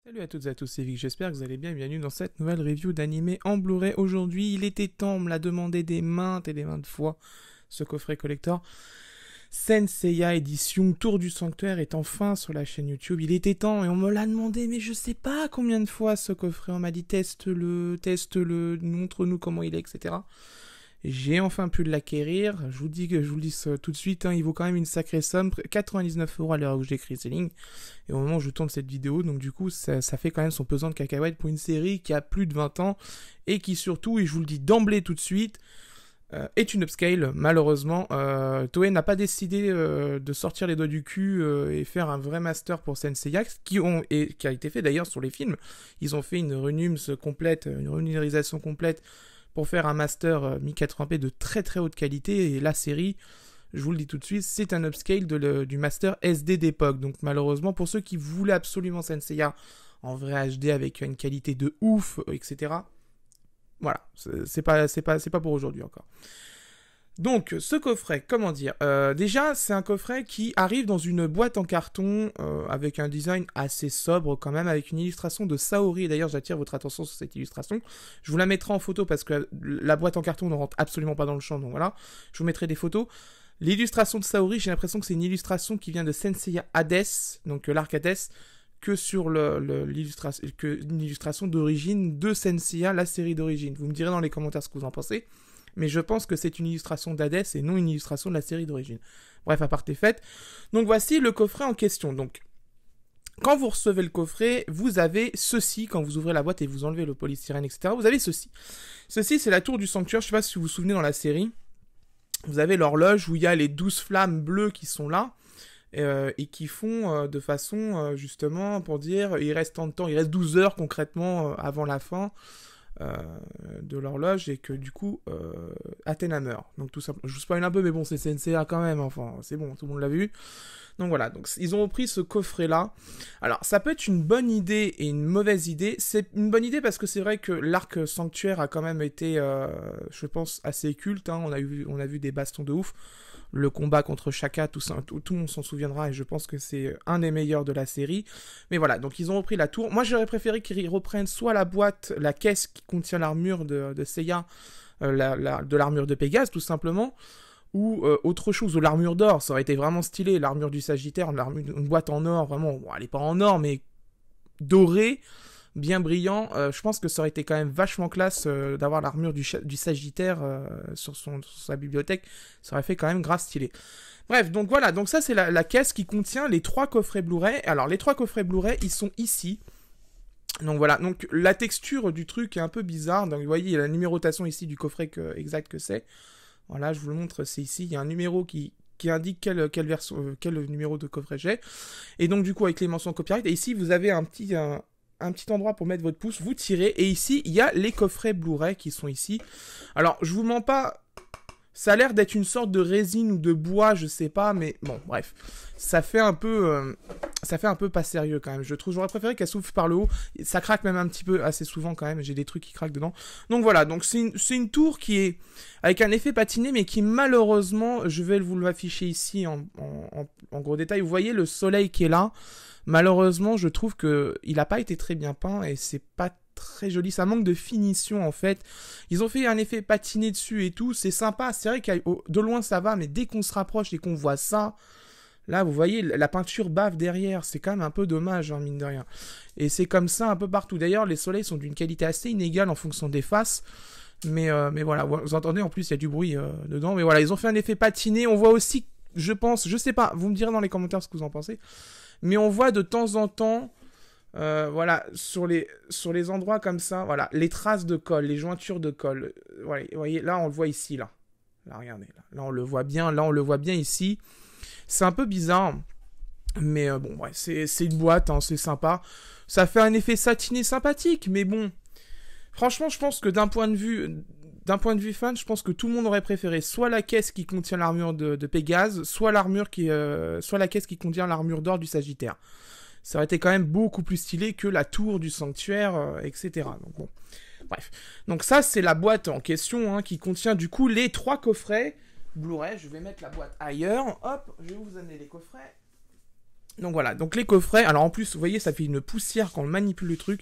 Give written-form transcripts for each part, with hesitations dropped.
Salut à toutes et à tous, c'est Vic, j'espère que vous allez bien, bienvenue dans cette nouvelle review d'animé en Blu-ray. Aujourd'hui, il était temps, on me l'a demandé des maintes et des maintes fois, ce coffret collector. Senseiya édition Tour du Sanctuaire est enfin sur la chaîne YouTube. Il était temps et on me l'a demandé, mais je sais pas combien de fois ce coffret. On m'a dit teste-le, montre-nous comment il est, etc. J'ai enfin pu l'acquérir. Je vous le dis tout de suite, hein, il vaut quand même une sacrée somme, 99 € à l'heure où j'écris ces lignes. Et au moment où je tourne cette vidéo, donc du coup, ça fait quand même son pesant de cacahuètes pour une série qui a plus de 20 ans et qui surtout, et je vous le dis d'emblée tout de suite, est une upscale. Malheureusement, Toei n'a pas décidé de sortir les doigts du cul et faire un vrai master pour Senseiya, qui a été fait d'ailleurs sur les films. Ils ont fait une renumérisation complète pour faire un master mi-80p de très très haute qualité, et la série, je vous le dis tout de suite, c'est un upscale du master SD d'époque. Donc malheureusement, pour ceux qui voulaient absolument Senseiya en vrai HD avec une qualité de ouf, etc., voilà, c'est pas pour aujourd'hui encore. Donc, ce coffret, comment dire, déjà, c'est un coffret qui arrive dans une boîte en carton avec un design assez sobre quand même, avec une illustration de Saori. D'ailleurs, j'attire votre attention sur cette illustration. Je vous la mettrai en photo parce que la boîte en carton ne rentre absolument pas dans le champ, donc voilà. Je vous mettrai des photos. L'illustration de Saori, j'ai l'impression que c'est une illustration qui vient de Senseiya Hades, donc l'arc Hades, que sur une illustration d'origine de Senseiya, la série d'origine. Vous me direz dans les commentaires ce que vous en pensez. Mais je pense que c'est une illustration d'Hades et non une illustration de la série d'origine. Bref, à part tes fêtes. Donc voici le coffret en question. Donc, quand vous recevez le coffret, vous avez ceci, quand vous ouvrez la boîte et vous enlevez le polystyrène, etc., vous avez ceci. Ceci, c'est la tour du sanctuaire, je sais pas si vous vous souvenez dans la série. Vous avez l'horloge où il y a les 12 flammes bleues qui sont là, et qui font de façon, justement, pour dire, il reste tant de temps, il reste 12 heures concrètement avant la fin. De l'horloge, et que du coup Athéna meurt. Donc tout ça, je vous spoil un peu, mais bon, c'est Senseiya quand même, enfin c'est bon, tout le monde l'a vu. Donc voilà, donc ils ont repris ce coffret là. Alors ça peut être une bonne idée et une mauvaise idée. C'est une bonne idée parce que c'est vrai que l'arc sanctuaire a quand même été, je pense, assez culte, hein. On a vu des bastons de ouf. Le combat contre Shaka, tout le monde s'en souviendra, et je pense que c'est un des meilleurs de la série. Mais voilà, donc ils ont repris la tour. Moi, j'aurais préféré qu'ils reprennent soit la boîte, la caisse qui contient l'armure de Seiya, de l'armure de Pégase, tout simplement, ou autre chose, ou l'armure d'or. Ça aurait été vraiment stylé, l'armure du Sagittaire, une boîte en or, vraiment, bon, elle est pas en or, mais dorée, bien brillant. Je pense que ça aurait été quand même vachement classe d'avoir l'armure du Sagittaire sur sa bibliothèque. Ça aurait fait quand même grave stylé. Bref, donc voilà, donc ça c'est la caisse qui contient les 3 coffrets Blu-ray. Alors les 3 coffrets Blu-ray, ils sont ici. Donc voilà, donc la texture du truc est un peu bizarre. Donc vous voyez, il y a la numérotation ici du coffret exact que c'est. Voilà, je vous le montre, c'est ici. Il y a un numéro qui indique quel numéro de coffret j'ai. Et donc du coup avec les mentions copyright. Et ici vous avez un petit endroit pour mettre votre pouce, vous tirez, et ici, il y a les coffrets Blu-ray qui sont ici. Alors, je vous mens pas, ça a l'air d'être une sorte de résine ou de bois, je sais pas, mais bon, bref. Ça fait un peu pas sérieux quand même, je trouve. J'aurais préféré qu'elle souffle par le haut. Ça craque même un petit peu, assez souvent quand même, j'ai des trucs qui craquent dedans. Donc voilà, donc c'est une tour qui est avec un effet patiné, mais qui malheureusement, je vais vous l'afficher ici en gros détail. Vous voyez le soleil qui est là. Malheureusement, je trouve que il a pas été très bien peint et c'est pas très joli. Ça manque de finition en fait. Ils ont fait un effet patiné dessus et tout. C'est sympa. C'est vrai que de loin ça va, mais dès qu'on se rapproche et qu'on voit ça, là vous voyez la peinture bave derrière. C'est quand même un peu dommage, hein, mine de rien. Et c'est comme ça un peu partout. D'ailleurs, les soleils sont d'une qualité assez inégale en fonction des faces. Mais voilà, vous entendez, en plus il y a du bruit dedans. Mais voilà, ils ont fait un effet patiné. On voit aussi, je pense, je sais pas. Vous me direz dans les commentaires ce que vous en pensez. Mais on voit de temps en temps, voilà, sur les endroits comme ça, voilà, les traces de colle, les jointures de colle. Voilà, vous voyez, là, on le voit ici, là. Là, regardez, là, on le voit bien ici. C'est un peu bizarre, mais bon, ouais, c'est une boîte, hein, c'est sympa. Ça fait un effet satiné sympathique, mais bon, franchement, je pense que d'un point de vue fan, je pense que tout le monde aurait préféré soit la caisse qui contient l'armure de Pégase, soit la caisse qui contient l'armure d'or du Sagittaire. Ça aurait été quand même beaucoup plus stylé que la tour du sanctuaire, etc. Donc bon, bref. Donc ça, c'est la boîte en question, hein, qui contient du coup les 3 coffrets Blu-ray. Je vais mettre la boîte ailleurs. Hop, je vais vous amener les coffrets. Donc voilà, donc les coffrets, alors en plus, vous voyez, ça fait une poussière quand on manipule le truc.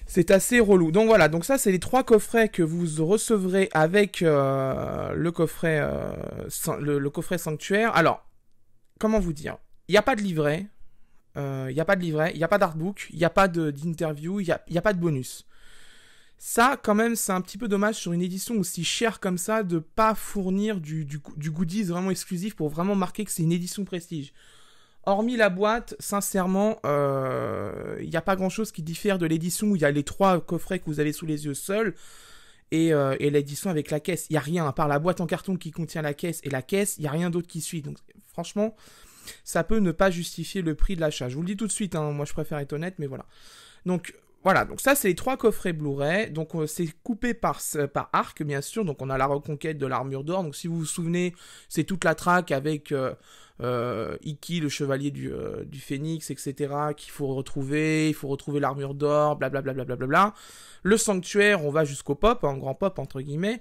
C'est assez relou. Donc voilà, donc ça c'est les 3 coffrets que vous recevrez avec le coffret le coffret Sanctuaire. Alors, comment vous dire? Il n'y a pas de livret, il n'y a pas d'artbook, il n'y a pas d'interview, il n'y a pas de bonus. Ça, quand même, c'est un petit peu dommage sur une édition aussi chère comme ça de pas fournir du goodies vraiment exclusif pour vraiment marquer que c'est une édition prestige. Hormis la boîte, sincèrement, il n'y a pas grand-chose qui diffère de l'édition où il y a les 3 coffrets que vous avez sous les yeux seuls et l'édition avec la caisse. Il n'y a rien, à part la boîte en carton qui contient la caisse et la caisse, il n'y a rien d'autre qui suit. Donc franchement, ça peut ne pas justifier le prix de l'achat. Je vous le dis tout de suite, hein, moi je préfère être honnête, mais voilà. Donc voilà, donc ça c'est les 3 coffrets Blu-ray. Donc c'est coupé par arc, bien sûr. Donc on a la reconquête de l'armure d'or. Donc si vous vous souvenez, c'est toute la traque avec... Iki, le chevalier du Phénix, etc. qu'il faut retrouver, il faut retrouver l'armure d'or, blablabla. Bla. Le sanctuaire, on va jusqu'au pop, en grand pop entre guillemets,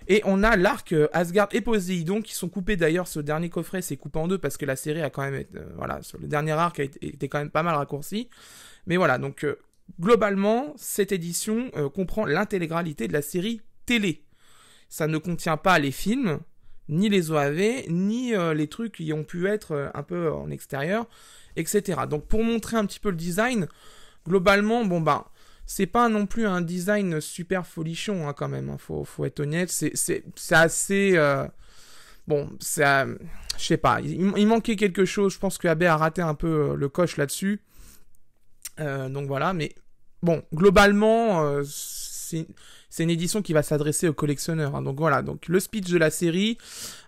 et on a l'arc Asgard et Poséidon qui sont coupés d'ailleurs. Ce dernier coffret c'est coupé en 2 parce que la série a quand même été, voilà, le dernier arc a été quand même pas mal raccourci, mais voilà, donc globalement cette édition comprend l'intégralité de la série télé. Ça ne contient pas les films, ni les OAV, ni les trucs qui ont pu être un peu en extérieur, etc. Donc pour montrer un petit peu le design, globalement, bon bah, c'est pas non plus un design super folichon hein, quand même, hein, faut être honnête, c'est assez... bon, je sais pas, il manquait quelque chose, je pense que AB a raté un peu le coche là-dessus, donc voilà, mais bon, globalement, c'est une édition qui va s'adresser aux collectionneurs. Hein. Donc voilà, donc le speech de la série,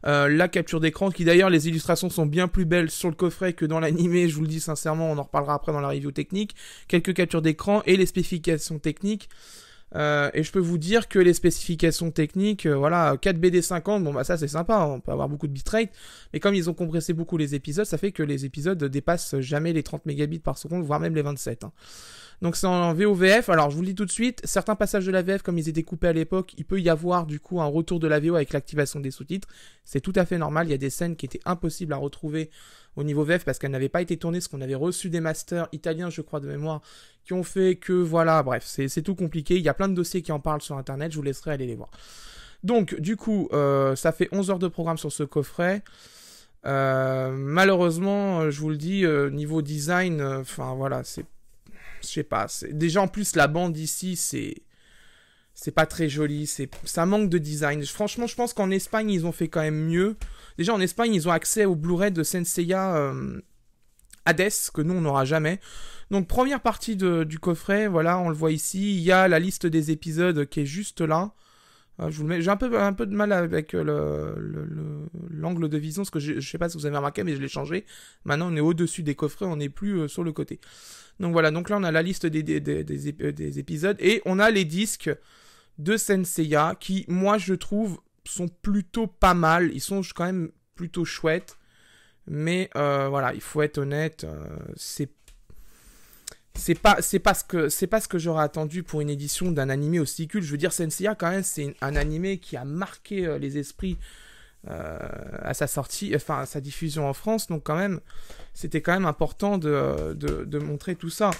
la capture d'écran, qui d'ailleurs les illustrations sont bien plus belles sur le coffret que dans l'animé, je vous le dis sincèrement, on en reparlera après dans la review technique. Quelques captures d'écran et les spécifications techniques. Et je peux vous dire que les spécifications techniques, voilà, 4BD50, bon bah ça c'est sympa, on peut avoir beaucoup de bitrate, mais comme ils ont compressé beaucoup les épisodes, ça fait que les épisodes dépassent jamais les 30 mégabits par seconde, voire même les 27. Hein. Donc c'est en VO-VF, alors je vous le dis tout de suite, certains passages de la VF, comme ils étaient coupés à l'époque, il peut y avoir du coup un retour de la VO avec l'activation des sous-titres, c'est tout à fait normal, il y a des scènes qui étaient impossibles à retrouver au niveau VF parce qu'elles n'avaient pas été tournées, parce qu'on avait reçu des masters italiens, je crois de mémoire, qui ont fait que, voilà, bref, c'est tout compliqué, il y a plein de dossiers qui en parlent sur internet, je vous laisserai aller les voir. Donc, du coup, ça fait 11 heures de programme sur ce coffret. Malheureusement, je vous le dis, niveau design, enfin voilà, c'est... Je sais pas, déjà en plus la bande ici, c'est pas très joli, ça manque de design. Franchement, je pense qu'en Espagne, ils ont fait quand même mieux. Déjà en Espagne, ils ont accès au Blu-ray de Senseiya Hades, que nous on n'aura jamais. Donc première partie du coffret, voilà, on le voit ici, il y a la liste des épisodes qui est juste là. Je vous le mets. J'ai un peu de mal avec l'angle de vision, parce que je sais pas si vous avez remarqué, mais je l'ai changé. Maintenant, on est au-dessus des coffrets, on n'est plus sur le côté. Donc voilà, donc là, on a la liste des épisodes, et on a les disques de Senseiya, qui, moi, je trouve, sont plutôt pas mal. Ils sont quand même plutôt chouettes. Mais voilà, il faut être honnête, c'est pas ce que j'aurais attendu pour une édition d'un animé aussi culte. Je veux dire, Senseiya, quand même, c'est un animé qui a marqué les esprits à sa sortie, enfin à sa diffusion en France. Donc quand même, c'était quand même important de montrer tout ça.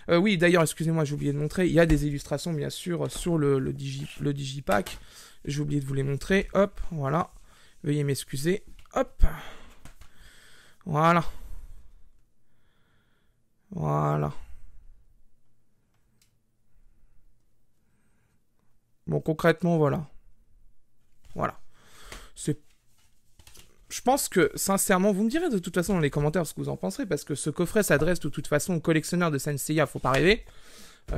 Oui, d'ailleurs, excusez-moi, j'ai oublié de montrer. Il y a des illustrations, bien sûr, sur le Digipack. J'ai oublié de vous les montrer. Hop, voilà. Veuillez m'excuser. Hop. Voilà. Voilà. Bon, concrètement, voilà. Voilà. Je pense que, sincèrement, vous me direz de toute façon dans les commentaires ce que vous en penserez, parce que ce coffret s'adresse de toute façon aux collectionneurs de Senseiya, faut pas rêver.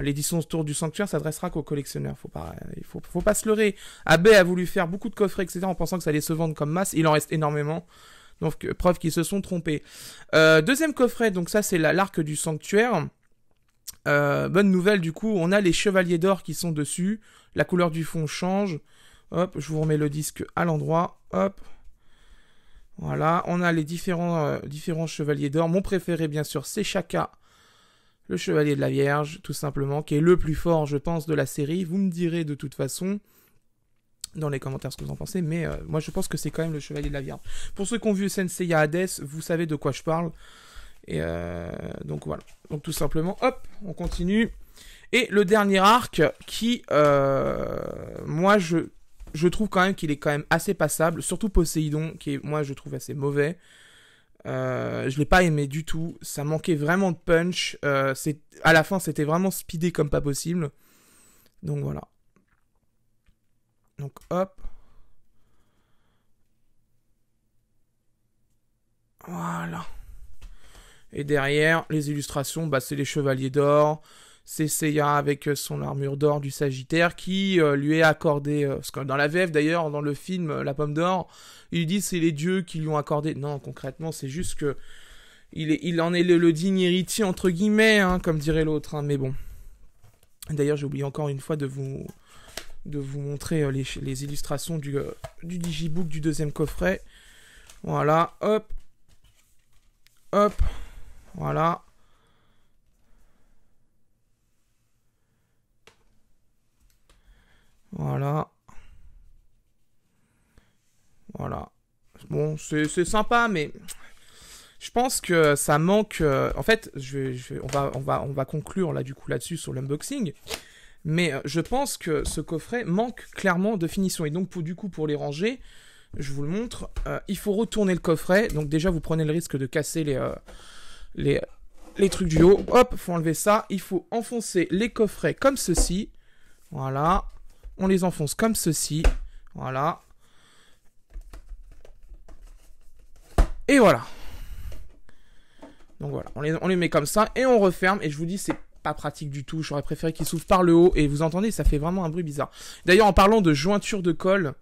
L'édition Tour du Sanctuaire s'adressera qu'aux collectionneurs, il faut pas se leurrer. AB a voulu faire beaucoup de coffrets, etc., en pensant que ça allait se vendre comme masse, il en reste énormément. Donc, preuve qu'ils se sont trompés. Deuxième coffret, donc ça c'est l'arc du Sanctuaire. Bonne nouvelle, du coup, on a les chevaliers d'or qui sont dessus. La couleur du fond change. Hop, je vous remets le disque à l'endroit. Hop. Voilà, on a les différents chevaliers d'or. Mon préféré, bien sûr, c'est Shaka, le chevalier de la Vierge, tout simplement, qui est le plus fort, je pense, de la série. Vous me direz de toute façon dans les commentaires ce que vous en pensez, mais moi je pense que c'est quand même le chevalier de la Vierge. Pour ceux qui ont vu Senseiya Hades, vous savez de quoi je parle. Et donc voilà. Donc tout simplement, hop, on continue. Et le dernier arc qui, moi je trouve quand même qu'il est quand même assez passable, surtout Poséidon, qui est, moi je trouve assez mauvais. Je l'ai pas aimé du tout, ça manquait vraiment de punch, à la fin c'était vraiment speedé comme pas possible. Donc voilà. Donc hop. Voilà. Et derrière, les illustrations, bah, c'est les Chevaliers d'Or. C'est Seiya avec son armure d'or du Sagittaire qui lui est accordé. Parce que dans la VF d'ailleurs, dans le film La Pomme d'Or, il dit c'est les dieux qui lui ont accordé. Non, concrètement, c'est juste que il en est le digne héritier entre guillemets, hein, comme dirait l'autre. Hein, mais bon. D'ailleurs, j'ai oublié encore une fois de vous montrer les illustrations du digibook du deuxième coffret. Voilà, hop. Hop. Voilà. Voilà. Voilà. Bon, c'est sympa, mais je pense que ça manque. En fait, on va conclure là du coup là-dessus sur l'unboxing. Mais je pense que ce coffret manque clairement de finition. Et donc pour les ranger, je vous le montre. Il faut retourner le coffret. Donc déjà, vous prenez le risque de casser les trucs du haut. Hop, faut enlever ça. Il faut enfoncer les coffrets comme ceci. Voilà. On les enfonce comme ceci. Voilà. Et voilà. Donc voilà, on les met comme ça et on referme. Et je vous dis, c'est pas pratique du tout. J'aurais préféré qu'ils s'ouvrent par le haut. Et vous entendez, ça fait vraiment un bruit bizarre. D'ailleurs, en parlant de jointure de colle,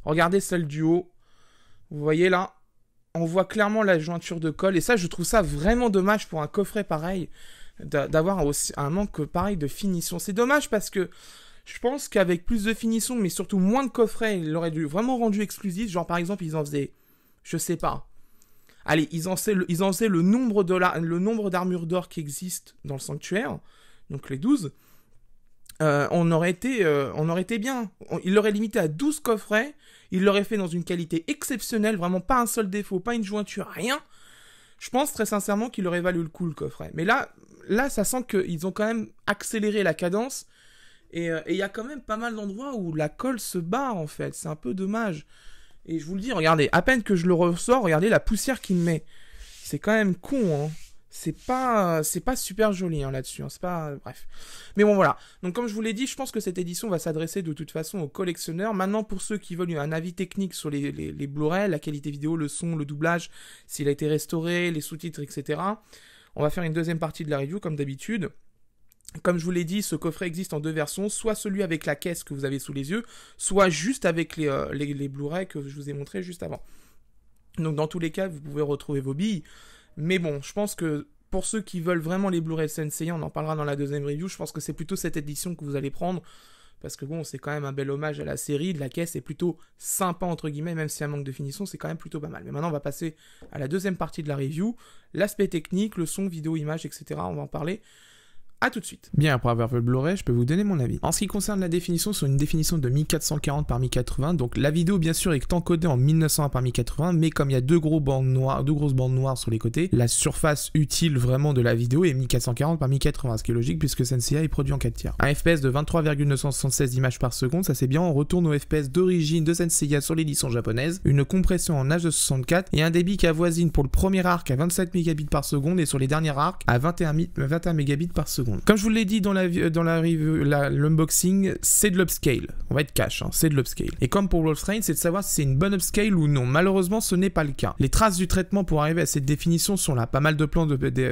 regardez celle du haut. Vous voyez là, on voit clairement la jointure de colle. Et ça, je trouve ça vraiment dommage pour un coffret pareil, d'avoir un manque pareil de finition. C'est dommage parce que je pense qu'avec plus de finition, mais surtout moins de coffrets, ils l'auraient dû vraiment rendu exclusif. Genre par exemple, ils en faisaient, je sais pas. Allez, ils en faisaient le nombre d'armures d'or qui existent dans le sanctuaire, donc les 12. On aurait été bien. Il l'aurait limité à 12 coffrets. Il l'aurait fait dans une qualité exceptionnelle, vraiment pas un seul défaut, pas une jointure, rien. Je pense très sincèrement qu'il aurait valu le coup le coffret. Mais là, ça sent qu'ils ont quand même accéléré la cadence. Et il y a quand même pas mal d'endroits où la colle se barre en fait. C'est un peu dommage. Et je vous le dis, regardez, à peine que je le ressors, regardez la poussière qu'il met. C'est quand même con, hein. C'est pas super joli hein, là-dessus. Hein. C'est pas... Bref. Mais bon, voilà. Donc, comme je vous l'ai dit, je pense que cette édition va s'adresser de toute façon aux collectionneurs. Maintenant, pour ceux qui veulent un avis technique sur les Blu-ray, la qualité vidéo, le son, le doublage, s'il a été restauré, les sous-titres, etc., on va faire une deuxième partie de la review, comme d'habitude. Comme je vous l'ai dit, ce coffret existe en deux versions, soit celui avec la caisse que vous avez sous les yeux, soit juste avec les Blu-ray que je vous ai montré juste avant. Donc dans tous les cas, vous pouvez retrouver vos billes. Mais bon, je pense que pour ceux qui veulent vraiment les Blu-ray Sensei, on en parlera dans la deuxième review, je pense que c'est plutôt cette édition que vous allez prendre. Parce que bon, c'est quand même un bel hommage à la série, la caisse est plutôt sympa entre guillemets, même si un manque de finition, c'est quand même plutôt pas mal. Mais maintenant, on va passer à la deuxième partie de la review, l'aspect technique, le son, vidéo, image, etc. On va en parler. A tout de suite. Bien, après avoir vu le Blu-ray, je peux vous donner mon avis. En ce qui concerne la définition, c'est une définition de 1440 par 1080. Donc la vidéo, bien sûr, est encodée en 1901 par 1080, mais comme il y a deux grosses bandes noires sur les côtés, la surface utile vraiment de la vidéo est 1440 par 1080, ce qui est logique puisque Sensei est produit en 4 tiers. Un FPS de 23,976 images par seconde, ça c'est bien. On retourne au FPS d'origine de Sensei sur l'édition japonaise. Une compression en H264 et un débit qui avoisine pour le premier arc à 27 mégabits par seconde et sur les derniers arcs à 21 mégabits par seconde. Comme je vous l'ai dit dans l'unboxing, c'est de l'upscale. On va être cash, hein, c'est de l'upscale. Et comme pour Wolfenstein, c'est de savoir si c'est une bonne upscale ou non. Malheureusement, ce n'est pas le cas. Les traces du traitement pour arriver à cette définition sont là. Pas mal de plans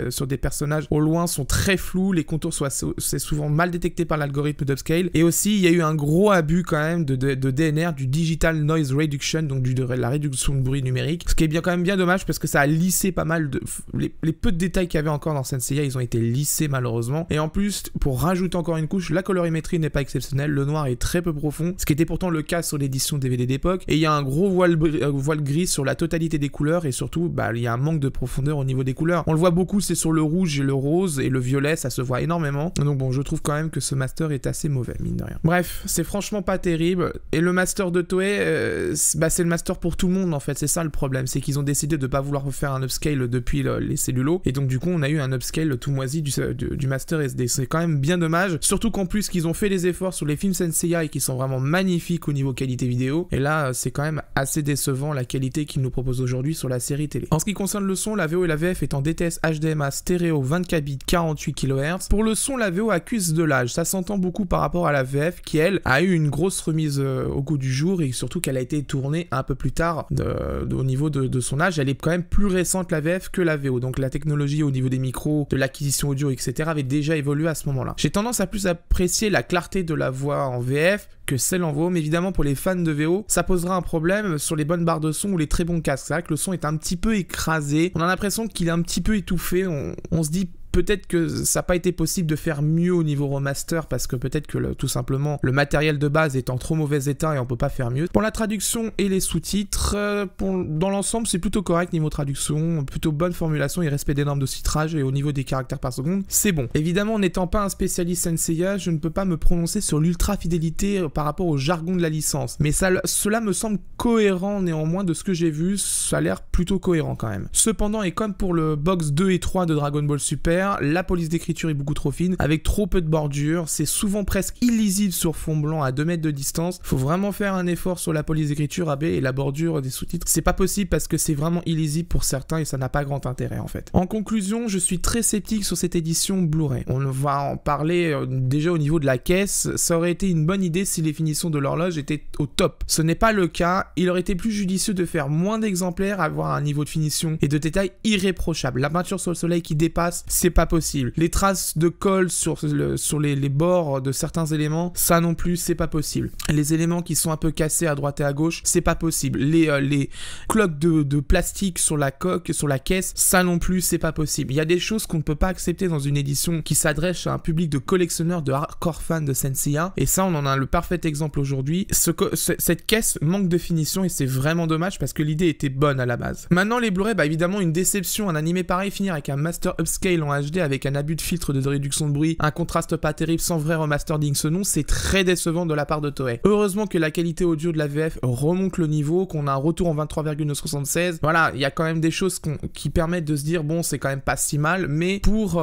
sur des personnages au loin sont très flous. Les contours c'est souvent mal détecté par l'algorithme d'upscale. Et aussi, il y a eu un gros abus quand même de DNR, du Digital Noise Reduction, donc de la réduction de bruit numérique. Ce qui est quand même bien dommage parce que ça a lissé pas mal de... Les peu de détails qu'il y avait encore dans Sensei, ils ont été lissés malheureusement. blanc. Et en plus, pour rajouter encore une couche, la colorimétrie n'est pas exceptionnelle, le noir est très peu profond, ce qui était pourtant le cas sur l'édition DVD d'époque. Et il y a un gros voile gris sur la totalité des couleurs et surtout, il y a un manque de profondeur au niveau des couleurs. On le voit beaucoup, c'est sur le rouge et le rose et le violet, ça se voit énormément. Donc bon, je trouve quand même que ce master est assez mauvais, mine de rien. Bref, c'est franchement pas terrible. Et le master de Toei, c'est le master pour tout le monde en fait, c'est ça le problème, c'est qu'ils ont décidé de pas vouloir refaire un upscale depuis les cellulos. Et donc du coup, on a eu un upscale tout moisi du master SD. C'est quand même bien dommage, surtout qu'en plus qu'ils ont fait les efforts sur les films Senseiya et qui sont vraiment magnifiques au niveau qualité vidéo. Et là, c'est quand même assez décevant la qualité qu'ils nous proposent aujourd'hui sur la série télé. En ce qui concerne le son, la VO et la VF est en DTS HDMA stéréo 24 bits 48 kHz. Pour le son, la VO accuse de l'âge. Ça s'entend beaucoup par rapport à la VF qui, elle, a eu une grosse remise au goût du jour et surtout qu'elle a été tournée un peu plus tard au niveau de son âge. Elle est quand même plus récente la VF que la VO. Donc la technologie au niveau des micros, de l'acquisition audio, etc. avait déjà évolué à ce moment-là. J'ai tendance à plus apprécier la clarté de la voix en VF que celle en VO, mais évidemment pour les fans de VO, ça posera un problème sur les bonnes barres de son ou les très bons casques. C'est vrai que le son est un petit peu écrasé, on a l'impression qu'il est un petit peu étouffé, on se dit peut-être que ça n'a pas été possible de faire mieux au niveau remaster parce que peut-être que tout simplement le matériel de base est en trop mauvais état et on peut pas faire mieux. Pour la traduction et les sous-titres, dans l'ensemble c'est plutôt correct niveau traduction, plutôt bonne formulation et respect des normes de titrage et au niveau des caractères par seconde, c'est bon. Évidemment, n'étant pas un spécialiste Senseiya, je ne peux pas me prononcer sur l'ultra fidélité par rapport au jargon de la licence, mais cela me semble cohérent néanmoins de ce que j'ai vu, ça a l'air plutôt cohérent quand même. Cependant, et comme pour le box 2 et 3 de Dragon Ball Super, la police d'écriture est beaucoup trop fine, avec trop peu de bordure, c'est souvent presque illisible sur fond blanc à 2 mètres de distance. Faut vraiment faire un effort sur la police d'écriture AB et la bordure des sous-titres. C'est pas possible parce que c'est vraiment illisible pour certains et ça n'a pas grand intérêt en fait. En conclusion, je suis très sceptique sur cette édition Blu-ray. On va en parler déjà au niveau de la caisse, ça aurait été une bonne idée si les finitions de l'horloge étaient au top. Ce n'est pas le cas, il aurait été plus judicieux de faire moins d'exemplaires, avoir un niveau de finition et de détail irréprochable. La peinture sur le soleil qui dépasse, c'est pas possible. Les traces de colle sur les bords de certains éléments, ça non plus, c'est pas possible. Les éléments qui sont un peu cassés à droite et à gauche, c'est pas possible. Les cloques de plastique sur la coque, sur la caisse, ça non plus, c'est pas possible. Il y a des choses qu'on ne peut pas accepter dans une édition qui s'adresse à un public de collectionneurs, de hardcore fans de Senseiya, et ça, on en a le parfait exemple aujourd'hui. Cette caisse manque de finition et c'est vraiment dommage parce que l'idée était bonne à la base. Maintenant, les Blu-ray, évidemment, une déception, un animé pareil finir avec un master upscale en HD avec un abus de filtre de réduction de bruit, un contraste pas terrible sans vrai remaster digne ce nom, c'est très décevant de la part de Toei. Heureusement que la qualité audio de la VF remonte le niveau, qu'on a un retour en 23,976. Voilà, il y a quand même des choses qui permettent de se dire bon, c'est quand même pas si mal, mais pour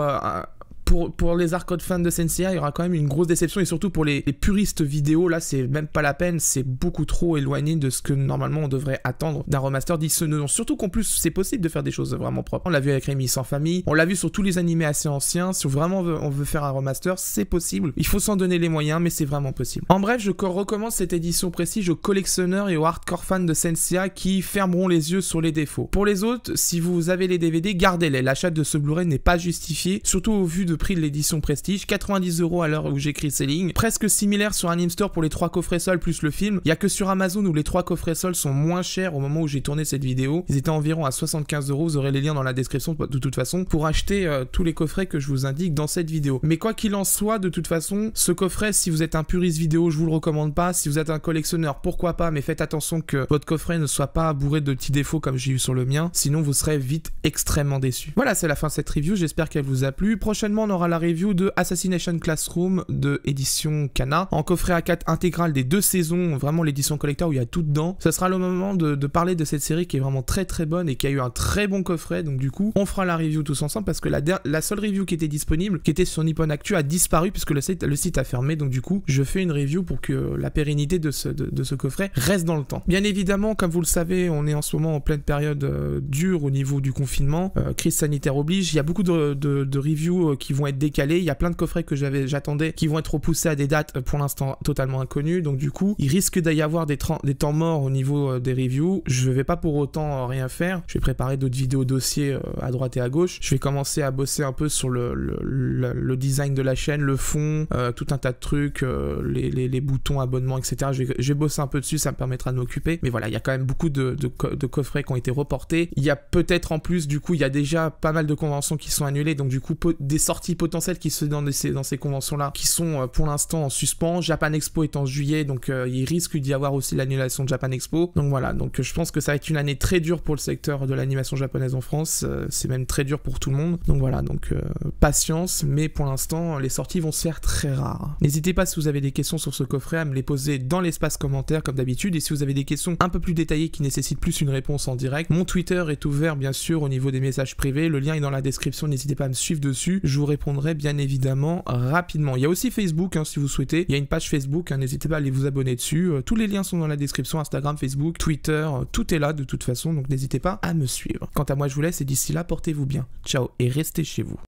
les hardcore fans de Senseiya, il y aura quand même une grosse déception et surtout pour les puristes vidéo, là c'est même pas la peine, c'est beaucoup trop éloigné de ce que normalement on devrait attendre d'un remaster d'Issono. Surtout qu'en plus c'est possible de faire des choses vraiment propres. On l'a vu avec Rémi sans famille, on l'a vu sur tous les animés assez anciens, si vraiment on veut faire un remaster, c'est possible. Il faut s'en donner les moyens, mais c'est vraiment possible. En bref, je recommande cette édition précise aux collectionneurs et aux hardcore fans de Senseiya qui fermeront les yeux sur les défauts. Pour les autres, si vous avez les DVD, gardez-les. L'achat de ce Blu-ray n'est pas justifié, surtout au vu de prix de l'édition Prestige, 90 € à l'heure où j'écris ces lignes, presque similaire sur Animstore pour les 3 coffrets seuls plus le film. Il y a que sur Amazon où les 3 coffrets seuls sont moins chers au moment où j'ai tourné cette vidéo. Ils étaient environ à 75 €, vous aurez les liens dans la description de toute façon pour acheter tous les coffrets que je vous indique dans cette vidéo. Mais quoi qu'il en soit, de toute façon, ce coffret, si vous êtes un puriste vidéo, je vous le recommande pas. Si vous êtes un collectionneur, pourquoi pas, mais faites attention que votre coffret ne soit pas bourré de petits défauts comme j'ai eu sur le mien, sinon vous serez vite extrêmement déçu. Voilà, c'est la fin de cette review, j'espère qu'elle vous a plu. Prochainement, on aura la review de Assassination Classroom de édition Kana, en coffret A4 intégral des 2 saisons, vraiment l'édition collector où il y a tout dedans. Ce sera le moment de parler de cette série qui est vraiment très très bonne et qui a eu un très bon coffret, donc du coup, on fera la review tous ensemble parce que la seule review qui était disponible, qui était sur Nippon Actu, a disparu puisque le site a fermé, donc du coup, je fais une review pour que la pérennité de ce coffret reste dans le temps. Bien évidemment, comme vous le savez, on est en ce moment en pleine période dure au niveau du confinement, crise sanitaire oblige, il y a beaucoup de reviews qui vont être décalées, il y a plein de coffrets que j'attendais qui vont être repoussés à des dates pour l'instant totalement inconnues, donc du coup il risque d'y avoir des temps morts au niveau des reviews. Je vais pas pour autant rien faire, je vais préparer d'autres vidéos dossiers à droite et à gauche, je vais commencer à bosser un peu sur le design de la chaîne, le fond, tout un tas de trucs, les boutons, abonnements, etc. Je vais bosser un peu dessus, ça me permettra de m'occuper, mais voilà, il y a quand même beaucoup de coffrets qui ont été reportés, il y a peut-être en plus, du coup il y a déjà pas mal de conventions qui sont annulées, donc du coup des sorties sorties potentielles qui se dans ces conventions-là, qui sont pour l'instant en suspens. Japan Expo est en juillet, donc il risque d'y avoir aussi l'annulation de Japan Expo. Donc voilà, donc je pense que ça va être une année très dure pour le secteur de l'animation japonaise en France. C'est même très dur pour tout le monde. Donc voilà, donc patience, mais pour l'instant, les sorties vont se faire très rares. N'hésitez pas, si vous avez des questions sur ce coffret, à me les poser dans l'espace commentaire comme d'habitude. Et si vous avez des questions un peu plus détaillées qui nécessitent plus une réponse en direct, mon Twitter est ouvert bien sûr au niveau des messages privés. Le lien est dans la description, n'hésitez pas à me suivre dessus. Je vous répondrai bien évidemment rapidement. Il y a aussi Facebook, si vous souhaitez. Il y a une page Facebook, n'hésitez pas à aller vous abonner dessus. Tous les liens sont dans la description, Instagram, Facebook, Twitter, tout est là de toute façon, donc n'hésitez pas à me suivre. Quant à moi, je vous laisse et d'ici là, portez-vous bien. Ciao et restez chez vous.